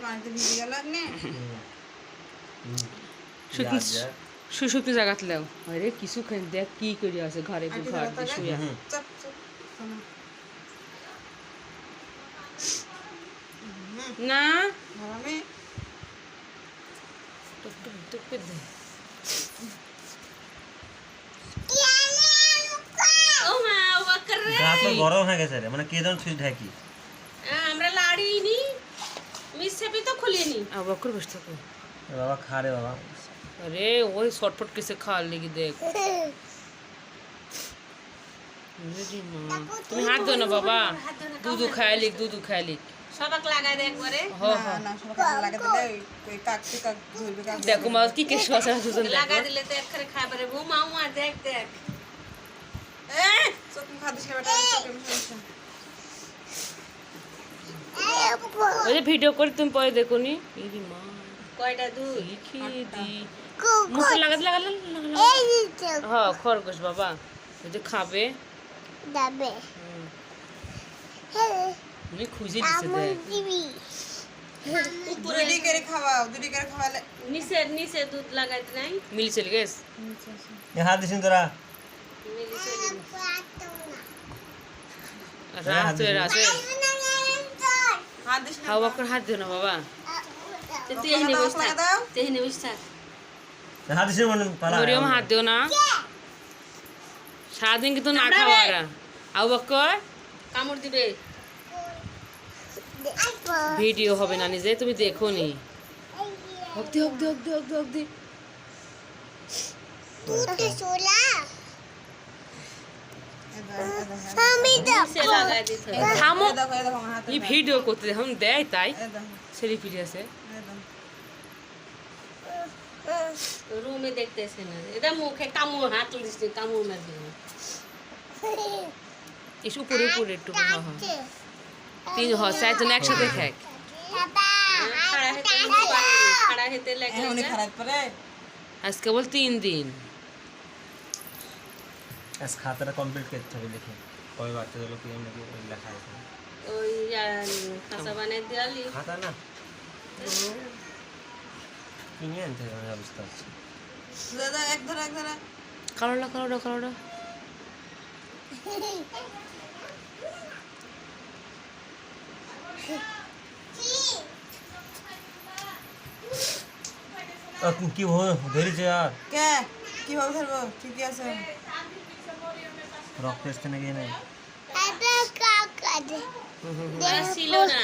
পানিতে ভিজে গেল নে শুশুকতে জাগাত লাও আরে কিছু খান দেখ কি করি আছে ঘরে তো ঘর দিয়ে শুয়া চপ চপ না আমি টুক টুক টুক করে দে ও মা ও করে গা তো গরম হয়ে গেছে রে মানে কে যেন সুইচ ঢাকি আমরা লাড়িনি মিসেপি তো খুলিনি আবার করে বসে থাকো বাবা খা রে বাবা अरे वही शॉर्टकट कैसे खा लेगी देख मेरी माँ तुम्हें हाथ दो ना बाबा दूध खाया लिख दूध खाया लिख সবাক লাগাই দে একবারে हो না हो না সবাই লাগে দিলে কই কাকতে কাক ধরবে কাক देखो माँ की कैसे वासा सुसन লাগাই देखो দিলে তো একবারে খাবারে বউ মাও মা দেখ দেখ চোখ খাদিস কে বেটা চোখের সমস্যা अरे वीडियो कर तुम पहले देखो नी मेरी माँ কয়টা দুধ लिखी दी मुझे लगा लगा लगा हाँ खरगोश बाबा ये खाबे দাবে मैं खुशी दिसे देख উপরে দুটি করে খাওয়াও দুটি করে খাওয়ালে নিচে নিচে দুধ লাগাইতে নাই मिल चल गए এ হাত দিছিস তোরা মিলিছে रात से হাত দিস না हाँ वक्र हाथ दो ना बाबा তুই এখানে বস থাক দাও তুই এখানে বস থাক এ হাত দিছিস মানে পালা मरियम हाथ दो ना सारा दिन की तो ना खावा रहा आओ बक्कर কামড় দিবে ভিডিও হবে না নিজে তুমি দেখো নি হকদি হকদি হকদি হকদি হকদি নিচে লাগাই দিতে হবে থামো দেখো দেখো আমার হাতে এই ভিডিও করতে এখন দেয় তাই দেখো সেলিব্রিটি আছে রুমে দেখতেছে না এটা মুখে কামড় হাত দিস কামড় মারবে ইস উপরে উপরে একটু হ্যাঁ হ্যাঁ তিন হ চারজন একসাথে খাক খাড়া হেতে খাড়া হেতে লাগে উনি খারাপ করে আজ কেবল 3 দিন আজ খাতাটা কমপ্লিট করতে হবে দেখি কয় বাচ্চাগুলো কি নাকি লেখা আছে ওই খাসা বানাই দিয়ালি খাতা না কিনে আনতে হবে আমি বুঝতে পারছি দাদা এক ধরে কালোটা কালোটা কালোটা কি ধরেছে আর কে কিভাবে ধরবো ঠিকই আছে রক্ত এসছে নাকি নাই ছিল না